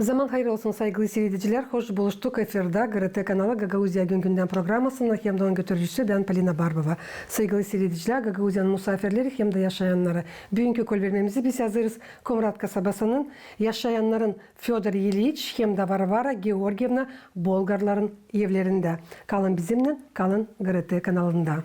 Zaman hayır olsun saygılı seyirciler. Hoş buluştuk efirde GRT kanalı Gagauzya Günden programmasının hem de onun götürücüsü ben Polina Barbova. Saygılı seyirciler, Gagauzya'nın misafirleri hem de yaşayanları. Bugünkü kol vermemizi biz hazırız. Komrat kasabasının yaşayanların Fyodor Ilyich hem de Varvara Georgievna Bolgarların evlerinde. Kalın bizimle, kalın GRT kanalında.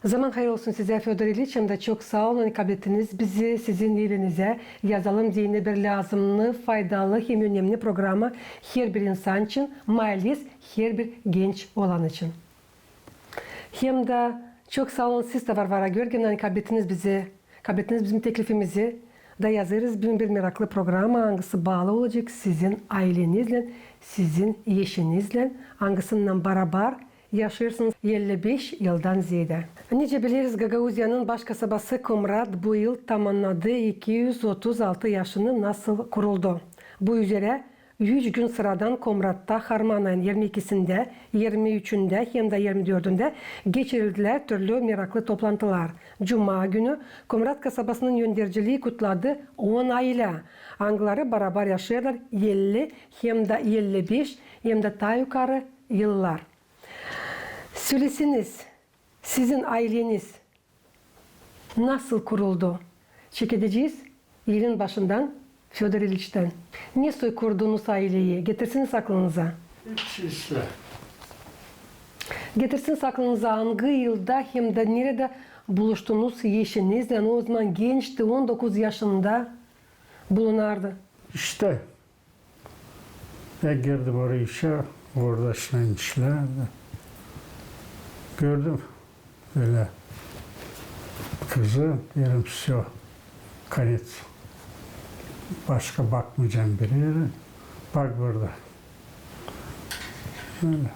Zaman hayır olsun size Fyodor Ilyich, hem de çok sağ olun kabul ettiniz bizi sizin evinize. Yazalım diye bir lazımlı, faydalı hem önemli programı her bir insan için, maalesef her bir genç olan için. Hem de çok sağ olun siz de Varvara Georgievna kabul ettiniz bizim teklifimizi. Da yazarız bir meraklı programa hangisi bağlı olacak sizin ailenizle, sizin eşinizle, hangisinden beraber yaşarsınız 55 yıldan ziyade. Nece biliriz Gagauzya'nın baş kasabası Komrat bu yıl tamamladı 236 yaşını nasıl kuruldu. Bu üzere 3 gün sıradan Komrat'ta Harman ayın 22'sinde, 23'ünde hem de 24'ünde geçirildiler türlü meraklı toplantılar. Cuma günü Komrat kasabasının yöndericiliği kutladı 10 aile. Angları beraber yaşıyorlar 50 hem de 55 hem de daha yukarı yıllar. Söylesiniz, sizin aileniz nasıl kuruldu? Çekeceğiz yılın başından Fyodor Ilyich'ten. Nasıl kurdunuz aileyi? Getirsiniz aklınıza. İşte. Getirsiniz aklınıza hangi yılda hem de nerede buluştunuz eşinizle? O zaman gençti, 19 yaşında bulunardı. İşte. Ben girdim oraya işe, orada işlemişler. Gördüm böyle kızı, dedim все, конец. Başka bakmayacağım bir yere. Bak burada. Öyle.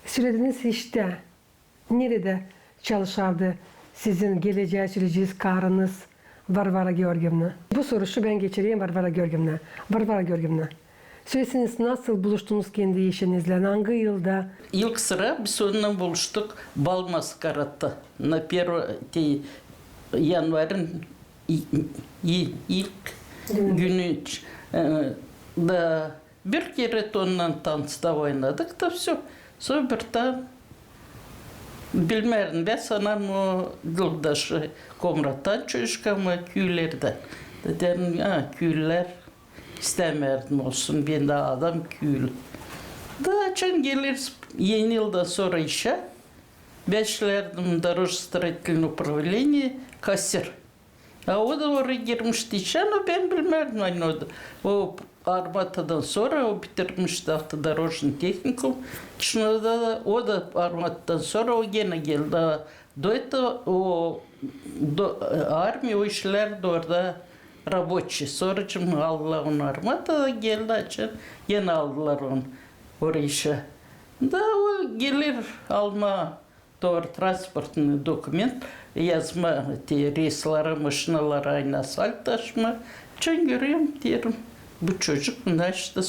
Söylediğiniz işte nerede çalışardı sizin geleceğe süreceğiz karınız Varvara Georgievna? Bu soruyu ben geçireyim Varvara Georgievna. Varvara Georgievna, söylesiniz nasıl buluştunuz kendi eşinizle? Hangi yılda? İlk sıra biz onunla buluştuk Balmaskarat'ta. На 1 yanvarın ilk günü da bir kere onunla tanışta oynadık da все. Sonra birden bilmerim ben sanırım o yıldaşı Komrat'tan çocukama küylerden. Dedim küyler istemerdim olsun ben de adam küyül. Daha çın gelir yeni yıldan sonra işe. Beşlerdim дорожно-строительное управление кассир. O da oraya girmişti işe ama ben bilmezdim hani o da. O Armata'dan sonra o bitirmişti автодорожный техникум. Çınar'da da o da Armata'dan sonra o gene geldi. Do этого armiya o işler de orada рабочий. Sonra şimdi aldılar onu Armata'da geldi açın. Yine aldılar onu oraya işe. Da o gelir alma doğru transportный документ, yazma reislara, maşinalara aynı asfalt taşıma. Çın görüyorum diyorum. Bu çocuk işte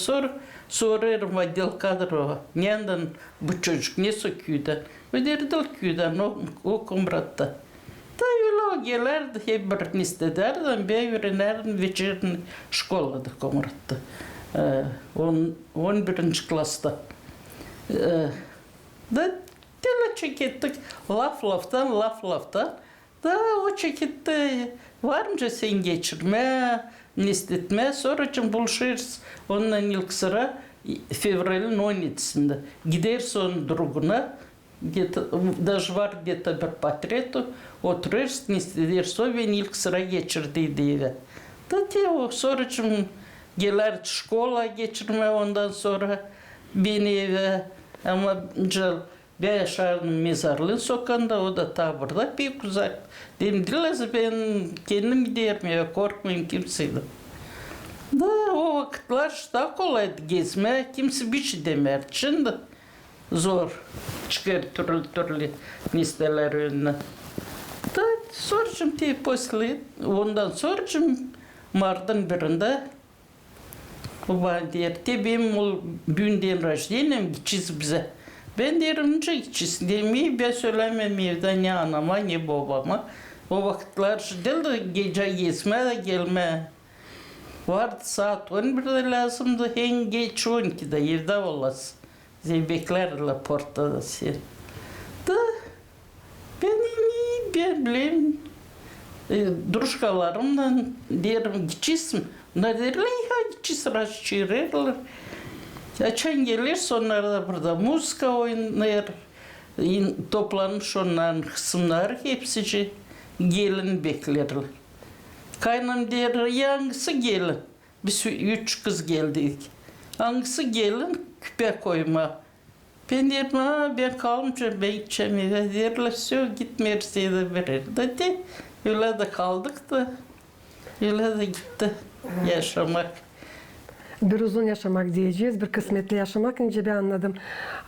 soruyorum отдел kadro. Neden bu çocuk ne söküyordu? Öderdiler köyden o Komrat'ta. Da öyle o gelirdi hep bir istederdi. Ben öğrenerdim вечерний şkolada Komrat'ta. 11. klasta. Da Tele çekittik laftan. Da o çekitti. Var mı sen geçirme, nistetme. Sonra için buluşuruz. Ondan ilk sıra fevralın 17'sinde. Gidersin onun другuna. Даже var где-то bir portretu. Oturursun, nistedersin. Ben ilk sıra geçirdiydi eve. Da o sonra için gelir şkola geçirme ondan sonra beni eve. Ama ben yaşardım mezarlığın sokağında, o da taburda pek uzak. Dedim, dilası ben kendim giderim ya, korkmayayım kimseyden. Da o vakitler işte kolaydı gezme, kimse bir şey demerdi. Şimdi zor çıkar türlü listeler önüne. Da soracağım ondan soracağım Mart'ın birinde o bana der, benim bugün den rождением gideceğiz bize. Ben derim, gideceğiz demeyi ben söylemem evde ne anama ne babama. O vakitler değildi gece gezme de gelme. Vardı saat 11'de lazımdı. En geç 12'de yerde olasın. Beklerler portada sen. Da ben bileyim. Druşkalarımdan derim gideceksin. Onlar derler ya gideceksin çığırırlar. Açan gelir sonra da burada müzika oynar. Toplanmış onların kısımları hepsici gelin beklerler. Kaynım der hangisi gelin? Biz 3 kız geldik. Hangisi gelin? Küpe koyma. Ben derim ha ben kalmayacağım ben gideceğim eve derler. Söyle git Mercedes verir dedi. Öyle de kaldık da öyle de gitti yaşamak. Bir uzun yaşamak diyeceğiz, bir kısmetli yaşamak ince bir anladım.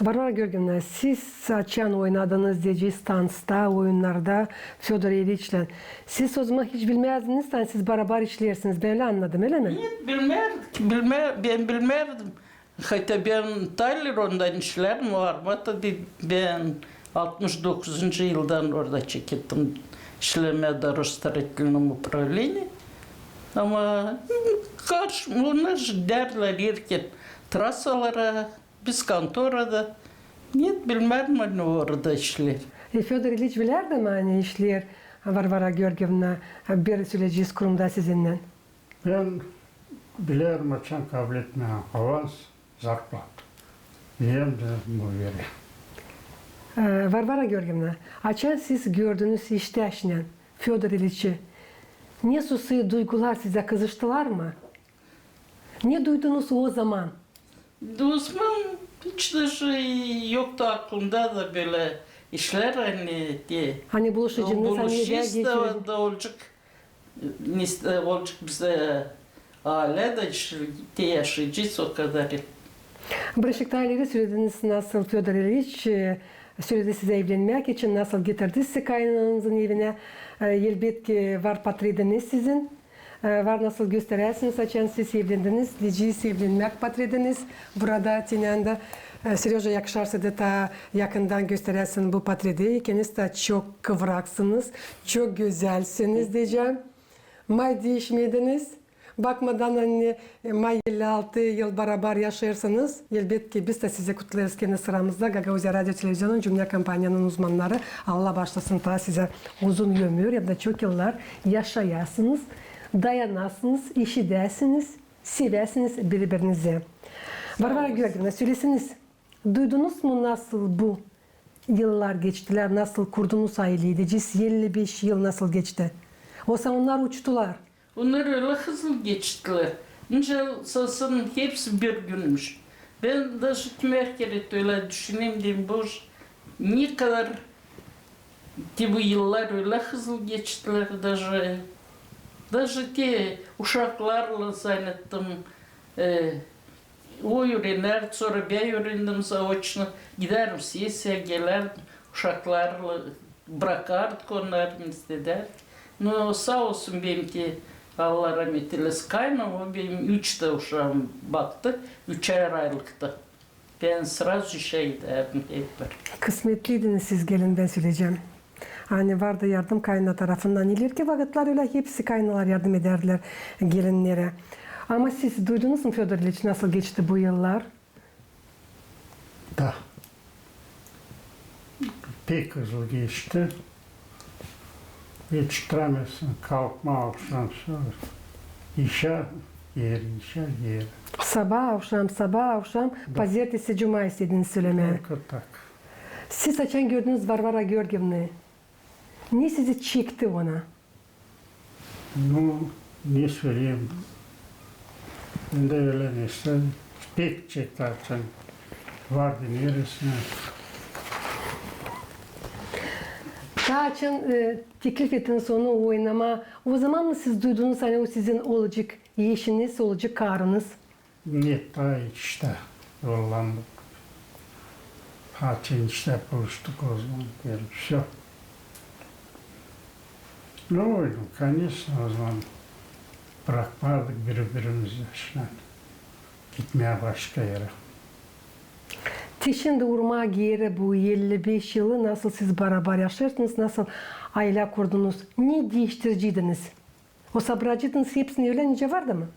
Varvara Georgievna, siz açan oynadınız diyeceğiz dansta, oyunlarda Fyodor İliç'le. Siz o zaman hiç bilmezdiniz, siz beraber işlersiniz. Ben öyle anladım, öyle mi? Ben bilmerdim. Hatta ben Tayleron'dan işlerim var. Ben 69. yıldan orada çekildim. İşleme Dorostaretli'nin upravleni. Ama onlar derler erken trasalara, biz kantorada. Niyet bilmem hani orada işler. Fyodor İliç bilerdi mi hani işler Varvara Georgievna bir söyleyeceğiz kurumda sizinle? Ben bilirim açan kabul etmeyen avans, zarplat. Diyem de bu veri. Varvara Georgievna, açan siz gördüğünüz işte yaşayan Fyodor İliç'i ne susuyu duygular size kızıştılar mı? Ne duydunuz o zaman? Uzman hiç de şey yoktu aklımda da böyle işler hani diye. Hani buluşacağınız hani nereye Buluşacağız da olacak. Olacak bize aile de işte yaşayacağız o kadar. Barışık'ta ileri söylediniz nasıl Fyodor İliç söyledi size evlenmek için nasıl getirdi sizi kaynananızın evine. Elbette var patrediniz sizin. Var nasıl gösterirsiniz açan siz evlendiniz. Diyeceğiz evlenmek patrediniz. Burada Tinyan'da Seryoja yakışarsa da ta yakından gösterirsin bu patredi. İkiniz de çok kıvraksınız. Çok güzelsiniz diyeceğim. May değişmediniz. Bakmadan hani May 56 yıl beraber yaşarsanız elbette biz de size kutlarız kendi sıramızda. Gagavuzya Radyo Televizyon'un cümle kampanyanın uzmanları Allah başlasın ta size uzun ömür ya da çok yıllar yaşayasınız, dayanasınız, işi dersiniz, seversiniz birbirinizi. Varvara Georgievna söylesiniz. Duydunuz mu nasıl bu yıllar geçtiler, nasıl kurdunuz aileyi diyeceğiz 55 yıl nasıl geçti? O zaman onlar uçtular. Onlar öyle hızlı geçtiler. İnce sasın hepsi bir günmüş. Ben de kime kere öyle düşüneyim diyeyim boş. Ne kadar ki bu yıllar öyle hızlı geçtiler даже te uşaklarla zannettim. O öğrenler sonra ben öğrendim zaoçno giderim sesiye gelerdim uşaklarla bırakardık onları isteder. No sağ olsun benimki Allah rahmet eylesin kaynım benim 3 de uşağım baktı 3'er aylıktı. Ben sırası şey derdim hep bir. Kısmetliydiniz siz gelin ben söyleyeceğim. Hani vardı yardım kayna tarafından. İleriki vakitler öyle hepsi kaynalar yardım ederdiler gelinlere. Ama siz duydunuz mu Fyodor İliç nasıl geçti bu yıllar? Da. Pek hızlı geçti. Hiç tutamıyorsun. Kalkma akşam sonra. İşe yer. Sabah akşam pazartesi cuma istediğinizi söylemeye. Tak. Siz açan gördünüz Varvara Georgievna'yı. Ne sizi çekti ona? Ну, ne söyleyeyim. Ben de öyle neyse. Pek çekti açan. Vardı neresine. Daha açan teklif ettiniz onu oynama. O zaman mı siz duydunuz hani o sizin olacak eşiniz, olacak karınız? Нет, daha işte yollandık. Haçin işte buluştuk o zaman. Dedim, все. Ne oldu? Конечно, o zaman bırakmadık birbirimizi. İşte gitmeye başka yere. Şimdi urma geri bu 55 yılı nasıl siz beraber yaşarsınız, nasıl aile kurdunuz. Ne değiştiriciydiniz? O sabracıydınız, hepsini öğrenince vardı mı?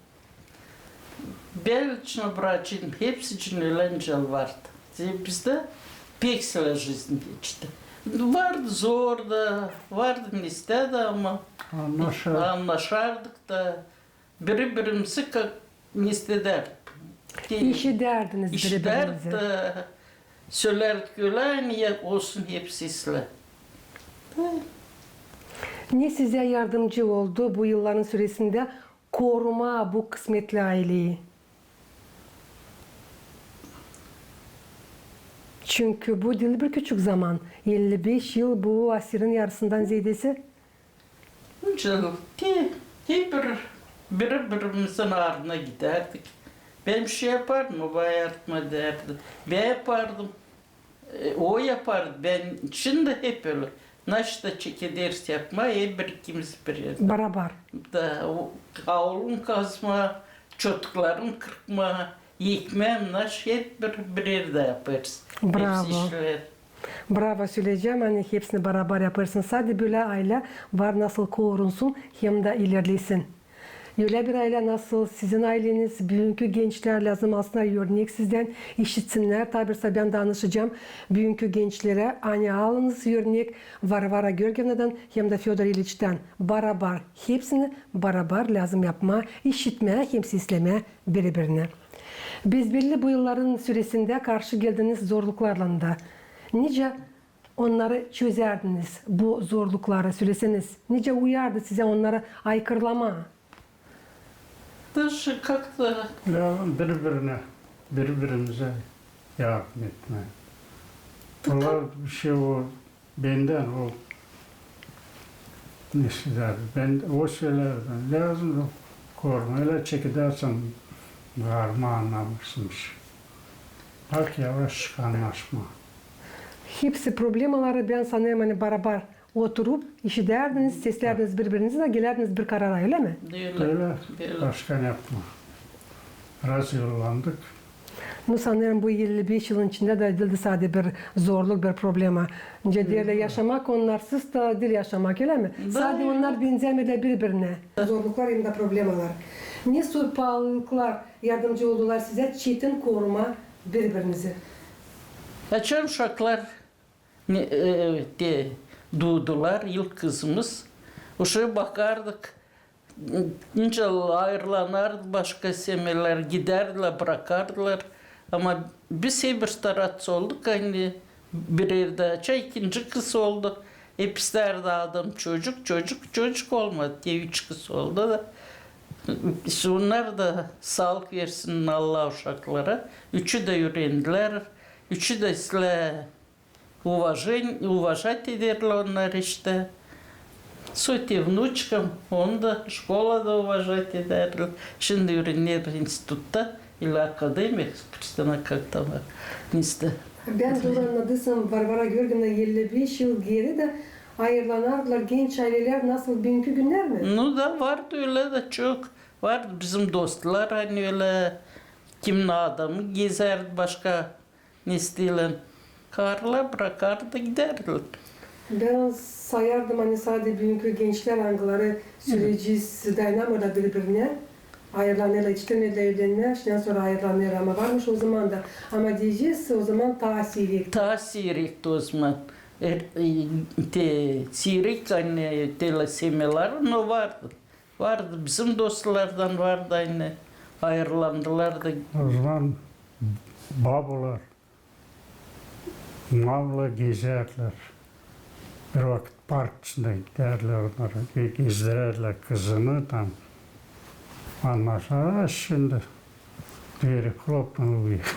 Ben için bırakayım, hepsi için eğlenceli vardı. Bizde peksele жизнь geçti. Vardı zor da, vardı niste de ama anlaşardık da birbirimizi niste derdik. İşi derdiniz İşi derdik birbirinize. de söylerdik öyle niye olsun hepsi sizle. Ne size yardımcı oldu bu yılların süresinde koruma bu kısmetli aileyi? Çünkü bu değil bir küçük zaman. 55 yıl bu asirin yarısından ziyadesi. Canım, birbirimizin ardına giderdik. Ben bir şey yapardım, o bana yardım ederdi. Ben yapardım, o yapardı. Ben şimdi hep öyle. Naşta çekiders yapma, hep ikimiz bir yerde. Beraber. Da, kavlum kazma, çocuklarım kırpma, yıkmam, naş hep bir yerde yaparız. Bravo. Hepsi işler. Bravo söyleyeceğim. Hani hepsini beraber yaparsın. Sadece böyle aile var nasıl korunsun hem de ilerlesin. Öyle bir aile nasıl sizin aileniz, bugünkü gençler lazım aslında örnek sizden işitsinler. Tabi ben danışacağım bugünkü gençlere. Hani alınız örnek Varvara Georgievna'dan hem de Fyodor İliç'ten beraber hepsini beraber lazım yapma, işitme, hem sisleme birbirine. Biz belli bu yılların süresinde karşı geldiğiniz zorluklarla da nice onları çözerdiniz bu zorlukları söyleseniz. Nice uyardı size onları aykırılama. Даже как-то Lazım birbirimize yardım etme. Onlar bir şey o benden o nesiller. Ben o şeylerden lazım da koruma. Öyle çekidersen varma anlamışsınmış. Bak yavaş anlaşma. Hepsi problemaları ben sanıyorum hani beraber oturup işiterdiniz, seslerdiniz birbirinize de gelerdiniz bir karara öyle mi? Öyle böyle. başka yapma. Biraz yollandık. Bu sanıyorum bu 55 yılın içinde de edildi sadece bir zorluk, bir problema. Cediyle yaşamak onlarsız da dil yaşamak öyle mi? Sadece onlar benzemedi birbirine. Zorluklar hem de problemalar. Ne tür pahalılıklar yardımcı oldular size çetin koruma birbirinizi? Açan uşaklar doğdular, ilk kızımız. Uşağa bakardık. İnşallah ayrılanardı, başka semeler giderdiler, bırakardılar. Ama biz bir tarafta olduk, hani bir yerde ikinci kız oldu. Hep isterdi adam çocuk olmadı diye 3 kız oldu da. İşte onlar da sağlık versin Allah uşaklara. Üçü de öğrendiler. Üçü de size уважать ederler onlar işte. Söyti внучкам, onu da şkolada уважать ederler. Şimdi öğrenir institutta или akademik, Kristina как-то var. Neyse. Ben doğru anladıysam Varvara Georgievna 55 yıl geri de ayrılanardılar genç aileler nasıl bugünkü günler mi? Ну da vardı öyle de çok. Vardı bizim dostlar hani öyle kimin adamı gezerdi başka nesliyle. Karla bırakardı giderdi. Ben sayardım hani sadece bugünkü gençler hangileri süreci dayanamadı birbirine. Ayrılanlarla içtenle evlenler, işten sonra ayrılanlar ama varmış o zaman da. Ama diyeceğiz o zaman tasiri. Tasir etti o zaman. Sirik hani telesemeler o vardı. Vardı bizim dostlardan vardı hani ayrılandılar da. O zaman babalar mavla gezerler. Bir vakit park içinde giderler onlara. Gezdirirler kızını tam. Anlaşılır şimdi. Diğeri kloplanıyor.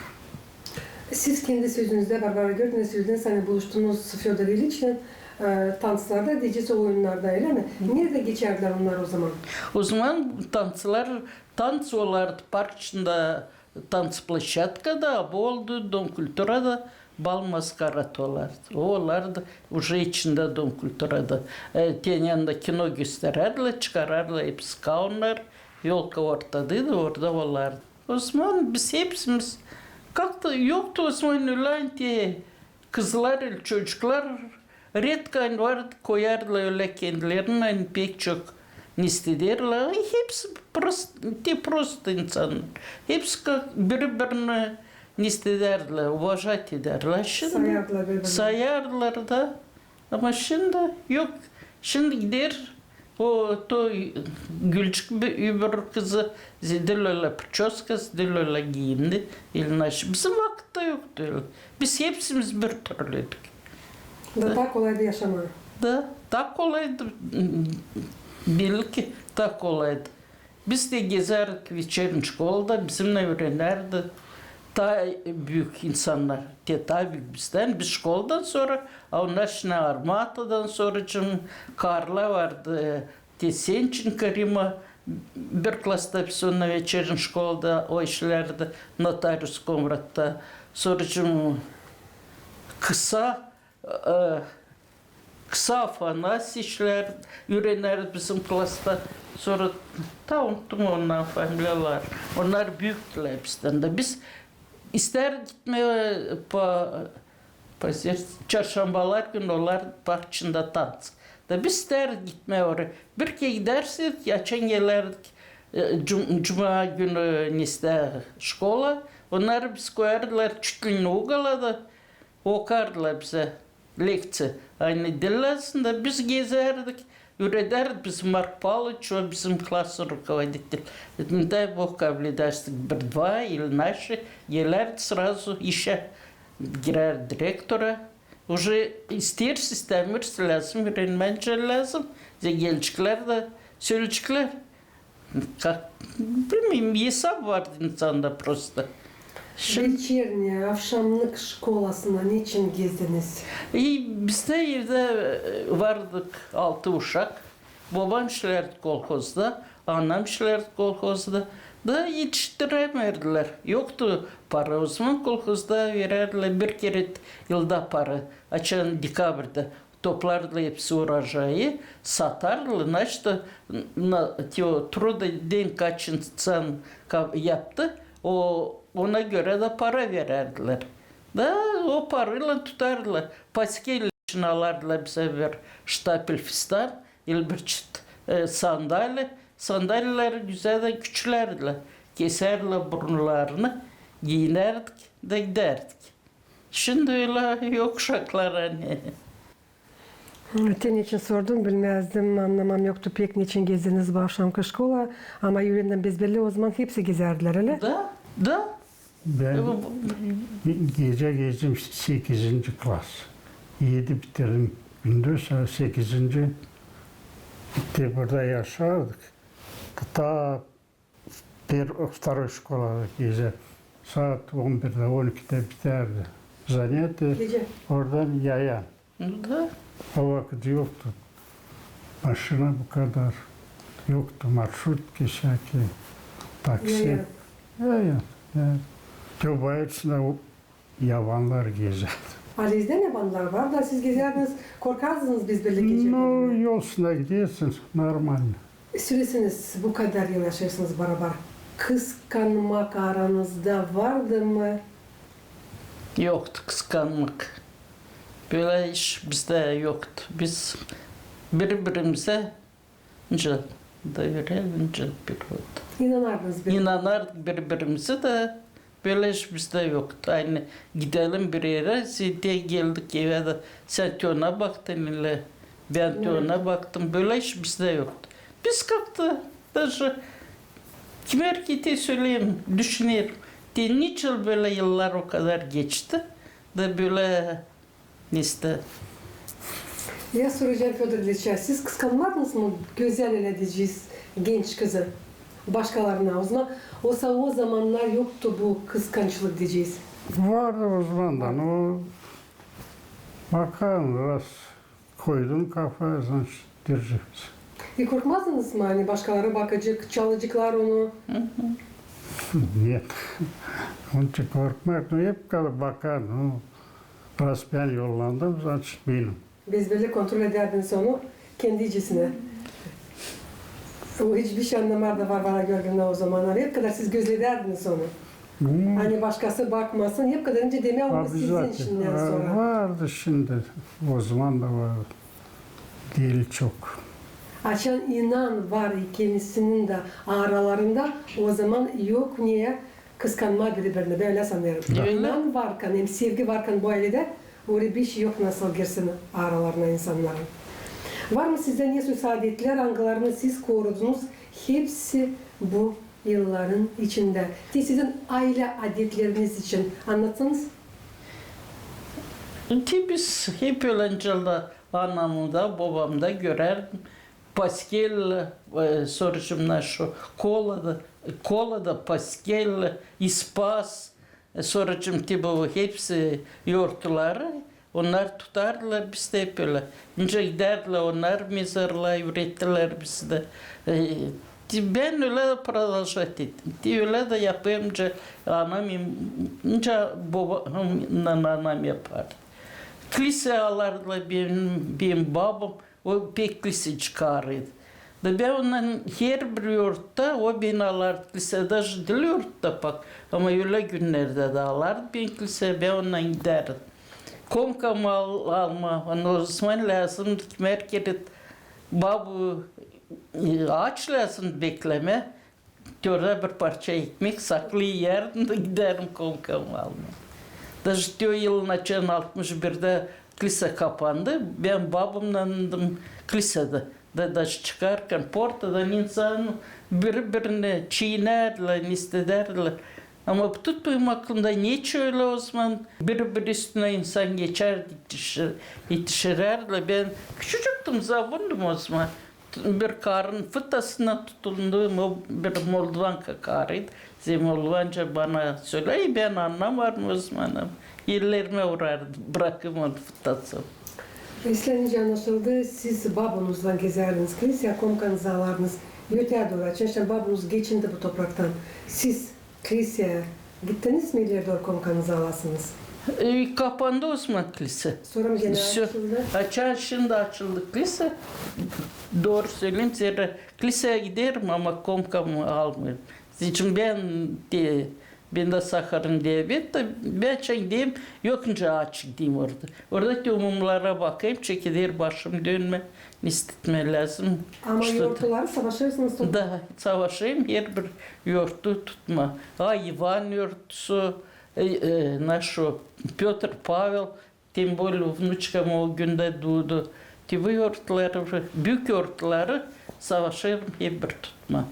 Siz kendi sözünüzde Varvara Georgievna söylediniz hani buluştunuz Fyodor İliç'le danslarda, diyeceğiz oyunlarda öyle mi? Nerede geçerdiler onlar o zaman? O zaman tanç olardı park içinde tanç площадкада, oldu Dom Kultura'da bal maskarat olardı. O olardı уже içinde Dom Kultura'da. Yanında kino gösterirdiler, çıkarırlar hepsi kaunlar. Yolka ortadaydı, orada olardı. O zaman biz hepsimiz как-то yoktu o zaman öyle diye kızlar, çocuklar Redkan vardı, koyarlar öyle kendilerine pek çok istederler. Hepsi просто insanlar. Hepsi birbirini istederler, уважать ederler. Şimdi Sayardılar birbirini. sayarlar da. Ama şimdi yok. Şimdi gider o to Gülçük bir kızı zedil öyle prическа, zedil öyle giyindi. Bizim vakitte yoktu öyle. Biz hepsimiz bir türlüydük. Da tak kolaydı yaşamak. Da, tak kolaydı. Belki tak kolaydı. Biz de gezerdik вечерний şkolda, bizimle öğrenerdi. Daha büyük insanlar, daha büyük bizden. Biz şkoldan sonra, onlar şimdi Armata'dan sonra Karla vardı. Sençin Rima bir klasta biz onunla вечерний şkolda o işlerdi. Notarius Komrat'ta. Sonra kısa Afanas işler öğrenerdi bizim klasta. Sonra ta unuttum onların familyalar. Onlar büyüktüler bizden de. Biz ister gitmeye çarşambalar günü onlar bahçında dans. Da biz ister gitmeye oraya. Bir kere gidersek, geçen gelerdik Cuma günü niste şkola. Onlar biz koyardılar çüklüğünü uğala da okardılar bize lekçe. Aynı dillasında biz gezerdik. Öğreterdik biz Mark Pavlovич, o bizim klasın rukovodитель. Дай Бог кавледастик bir-два или наши, gelerdi sразу işe girer direktora. Уже ister sistemir lazım, öğrenmence lazım. Gençler de söyleyecekler. Bilmiyorum, hesap vardı insanda просто. Вечерняя, akşamlık şkolasına niçin gezdiniz? Biz de evde vardık 6 uşak. Babam işlerdi kolhozda, annem işlerdi kolhozda. Da yetiştiremediler. Yoktu para. O zaman kolhozda vererdiler bir kere yılda para. Açan dekabrda toplardılar hepsi урожайı, satardılar. İşte truda den kaçınsan yaptı. Ona göre de para vererdiler. Da o parayla tutardılar. Paskel için alırdılar bize bir ştapel fistan, bir çıt sandalye. Sandalyeler güzel de küçülerdiler. Keserler burunlarını, giyinerdik de giderdik. Şimdi öyle yok uşaklar hani. Senin için sordum, bilmezdim, anlamam yoktu pek niçin gezdiniz bu akşamki şkola. Ama yüreğinden bezbelli o zaman hepsi gezerdiler öyle. Da. Ben gece gezdim 8. klas. 7 bitirdim. Gündüz 8. bitti burada yaşardık. Ta второй школada gezer. Saat 11'de 12'de biterdi. Занятия Gece. oradan yayan. Da. O vakit yoktu. Maşına bu kadar yoktu. Marşrutki, всякие, taksi. Yayan. Ya. Çobayırsına yavanlar gezer. Aliz'de ne banlar var da siz gezerdiniz, korkardınız biz birlikte gece. No, yolsuna gidiyorsun, normal. Süresiniz bu kadar yıl yaşarsınız beraber. Kıskanmak aranızda vardı mı? Yoktu kıskanmak. Böyle iş bizde yoktu. Biz birbirimize da öyle bir oldu. İnanardınız bir. İnanardık birbirimize de böyle iş bizde yoktu. Aynı gidelim bir yere, diye geldik eve de sen de ona baktın ile ben de ona baktım. Böyle iş bizde yoktu. Biz kalktı. Даже kime erkeği söyleyeyim, düşünüyorum. Niçin böyle yıllar o kadar geçti da böyle işte. Ya soracağım Fyodor İlyich, siz kıskanmadınız mı güzel edeceğiz genç kızı başkalarına? O zamanlar yoktu bu kıskançlık diyeceğiz. Vardı o zamandan. O bakan biraz koydun kafaya diyeceğiz. Korkmazdınız mı hani başkaları bakacak, çalacaklar onu? Нет. Onun için korkmak. Hep kalıp bakar. Biraz ben yollandım, zaten benim. Bezbelli kontrol ederdiniz onu kendi icisine. O hiçbir şey anlamardı var gördüğünde o zamanlar. Hep kadar siz gözlederdiniz onu. Hani başkası bakmasın. Hep kadar önce deme ama Tabii sizin zaten. işinden sonra. Vardı şimdi. O zaman da var. Değil çok. Açan inan var ikilisinin de aralarında. O zaman yok niye kıskanma birbirine. Böyle sanıyorum. Öyle. İnan varken, hem sevgi varken bu ailede öyle bir şey yok nasıl girsin aralarına insanların. Var mı sizde ne söz adetler, hangilerini siz korudunuz? Hepsi bu yılların içinde. Sizin aile adetleriniz için anlatsanız. Biz hep öğrenciler anamda, babamda görer. Paskel, sorucumlar şu, kolada paskel, ispas, sorucum tipi hepsi yoğurtları. Onlar tutarlar, biz de hep öyle. Önce giderler, onlar mezarlığa ürettiler bizde. Ben öyle продолжать ettim. Öyle de yapınca anam, babamla anam yapardı. Kilise alardı benim babam, o pek kilise çıkarıydı. Da ben ondan her bir yurtta o beni alardı kilise, даже dil yurtta bak. Ama öyle günlerde de alardı ben kilise, ben ondan giderdim. Komkamı alma, o zaman lazım merkez babu ağaç lazım bekleme. Orada bir parça ekmek saklı yerdim de giderim komkamı alma. Даже o yılın açığın 61'de kilise kapandı. Ben babamlandım kilisede. Даже çıkarken portadan insan birbirine çiğnerler, istederler. Ama tutmayayım aklımda niye öyle o zaman bir üstüne insan geçer yetişirerler. Ben küçücüktüm, zabundum o zaman. Bir karın fıtasına tutulduğum o bir Moldovanka karıydı. Moldovanca bana söyle, ben anlamadım o zaman. Yerlerime uğrardım, bırakım onu fıtası. İslenince anlaşıldı. Siz babanızla gezerdiniz. Kilise komkanızı alardınız. Öteye doğru açın. Babanız geçindi bu topraktan. Siz kiliseye gittiniz mi ileri doğru komkanızı alasınız? Kapandı Osman Kilise. Sonra mı gene Все. açıldı? Şimdi açıldı kilise. Doğru söyleyeyim size. Kiliseye giderim ama komkamı almıyorum. Için ben de sakarım diyabet de ben çektiğim yokunca açık diyeyim orada. Oradaki umumlara bakayım, çekilir başım dönme, istetme lazım. Ama İşte- yortuları savaşırsınız. Da savaşayım her bir yortu tutma. Ivan yortusu, нашу Петр Павел, тем более внучкам o günde doğdu. Bu yortları, büyük yortları savaşırım hep bir tutma.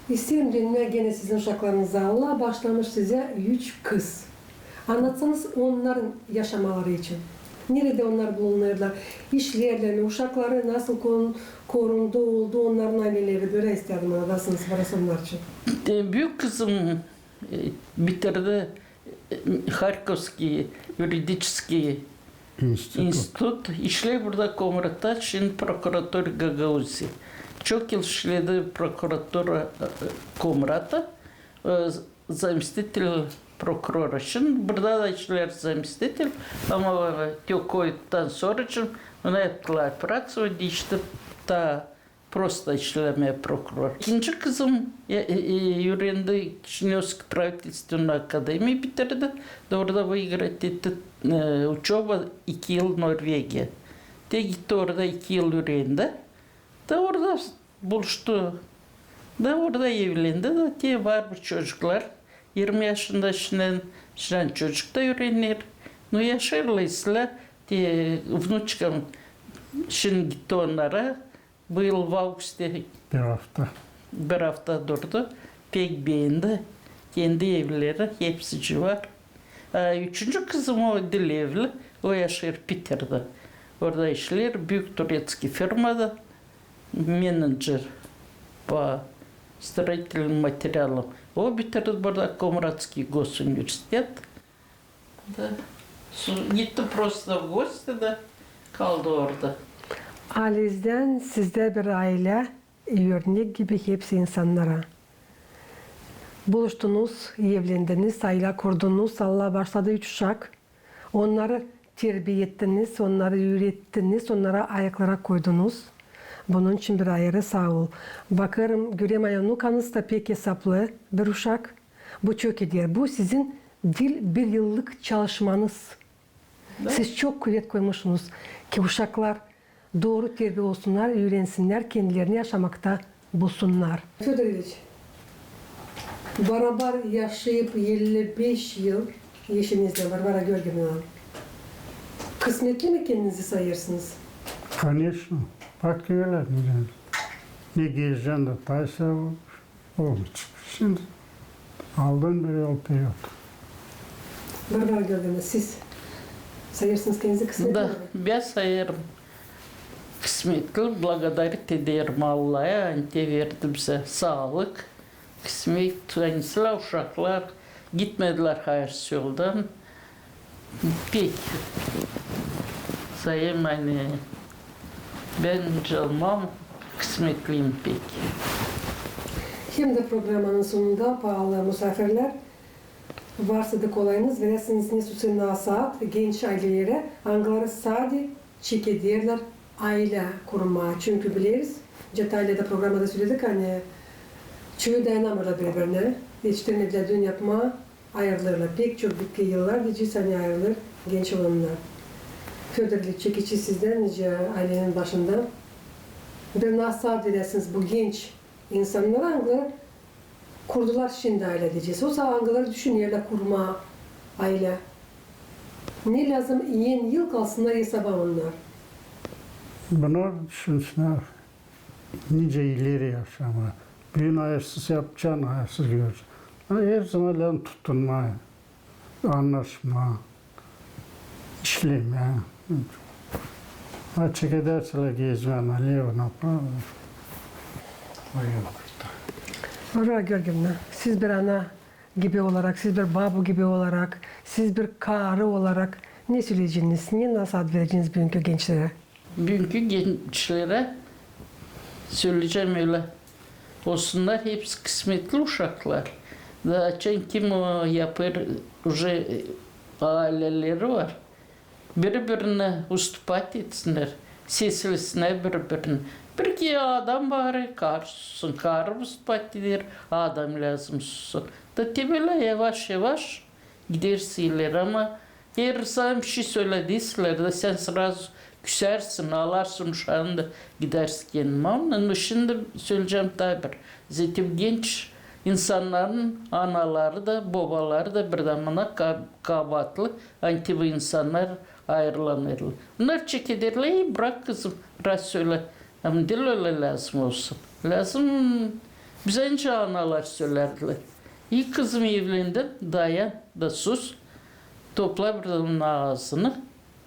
İsterim dinlemeye gene sizin uşaklarınıza. Allah başlamış size 3 kız. Anlatsanız onların yaşamaları için. Nerede onlar bulunurlar? İşlerlerini, uşakları nasıl korundu oldu onların aileleri. Böyle istedim anlatasınız parası onlar için. Büyük kızım bitirdi Харьковский юридический институт. İşle burada Komrat'ta, şimdi prokuratör Gagauzi. Çok yıl işledi prokuratura Komrat'ta. Заместитель prokuror için. Burada da işler заместитель. Ama koyduktan sonra için ona yaptılar praksi. İşte ta просто işlemeye prokuror. İkinci kızım öğrendi Kişinevsk правительственную akademi bitirdi. Orada выиграть etti. Uçoba 2 yıl Norvegiya. De gitti orada 2 yıl öğrendi. Da orada buluştu. Da orada evlendi. Da diye var bir çocuklar. 20 yaşında şinen çocuk da öğrenir. No yaşarlıysa diye внучкам şimdi gitti onlara. Bu yıl Vaux'te Bir hafta. bir hafta durdu. Pek beğendi. Kendi evleri hepsi var. Üçüncü kızım o dil evli. O yaşar Peter'da. Orada işler büyük Turetski firmada. Менеджер по строительным материалам. O bitirdi burada Komratский госуниверситет. Da. Gitti просто в гости da kaldı orada. Ailenizden sizde bir aile, örnek gibi hepsi insanlara. Buluştunuz, evlendiniz, aile kurdunuz, Allah başladı 3 uşak. Onları terbiye ettiniz, onları öğrettiniz, onlara ayaklara koydunuz. Bunun için bir ayrı sağ ol. Bakarım, göreyim Nukanız da pek hesaplı bir uşak. Bu çok ediyor. Bu sizin dil bir yıllık çalışmanız. Siz çok kuvvet koymuşsunuz ki uşaklar doğru terbiye olsunlar, öğrensinler, kendilerini yaşamakta bulsunlar. Fyodor İliç, beraber yaşayıp 55 yıl eşinizle Varvara Georgievna. Kısmetli mi kendinizi sayırsınız? Конечно. Bak öyle. Ne gezeceksin de taysa olmuş. Şimdi aldığın bir yol periyot. Varvara Georgievna, siz sayırsınız kendinizi kısmetli Да, mi? ben sayarım. Kısmetli, благодарить ederim Allah'a. Ante verdi bize sağlık, kısmet, aynısıyla uşaklar gitmediler hayırsız yoldan. Pek sayayım hani ben çalmam, kısmetliyim pek. Hem de programının sonunda pahalı misafirler varsa da kolayınız veresiniz ne susuna saat genç ailelere angaları sadece çek ederler aile kurma. Çünkü biliriz, Cetalya'da programda söyledik hani çoğu dayanamırlar birbirine. Yetiştirmediler düğün yapma ayrılırlar. Pek çok bitki yıllar diyeceğiz hani ayrılır genç olanlar. Fyodor İliç çekici sizden nice ailenin başında. Bir nasihat edersiniz bu genç insanlara angaları kurdular şimdi aile diyeceğiz. O zaman angaları düşünüyorlar kurma aile. Ne lazım yeni yıl kalsınlar hesaba onlar. Bunu düşünsünler. Nice ileri yaşama. Büyün ayarsız yapacaksın, ayarsız göreceksin. Her zaman lan tutunma, anlaşma, işleme. Açık ederseler gezmen, alev napar. Varvara Georgievna, siz bir ana gibi olarak, siz bir babu gibi olarak, siz bir karı olarak ne söyleyeceğiniz, niye nasihat vereceğiniz bugünkü gençlere? Bugünkü gençlere söyleyeceğim öyle. Olsunlar hepsi kısmetli uşaklar. Zaten kim o yapar, уже aileleri var. Birbirine ustupati etsinler. Sesilsinler birbirine. Bir iki adam bari kar sussun. Kar ustupati eder. Adam lazım sussun. Da böyle yavaş yavaş gidersiler ama her zaman bir şey söylediyseler de sen sırası küsersin, ağlarsın uşağını da gidersin kendime. Ama şimdi söyleyeceğim tabi. Zaten genç insanların anaları da babaları da bir zamana kabatlı antibi insanlar ayrılanırlar. Bunlar çekederler, bırak kızım, biraz söyle. Ama dil öyle lazım olsun. Lazım, bize önce analar söylerdiler. İyi kızım evlendin, dayan da sus. Topla bir onun ağzını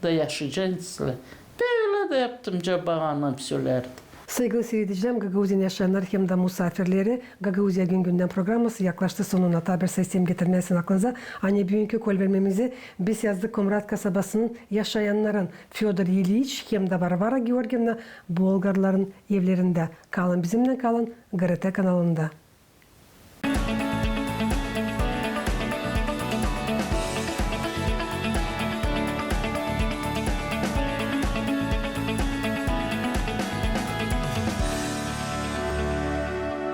da yaşayacaksın. Böyle de yaptım, caba anam söylerdi. Saygılı seyredicilerim, Gagauzin yaşayanlar hem de misafirleri Gagauzya Gün Gündem programması yaklaştı sonuna. Tabi sesim getirmesin aklınıza. Hani bugünkü kol vermemizi biz yazdık Komrat kasabasının yaşayanların Fyodor İliç hem de Varvara Georgievna Bolgarların evlerinde. Kalın bizimle kalın, GRT kanalında.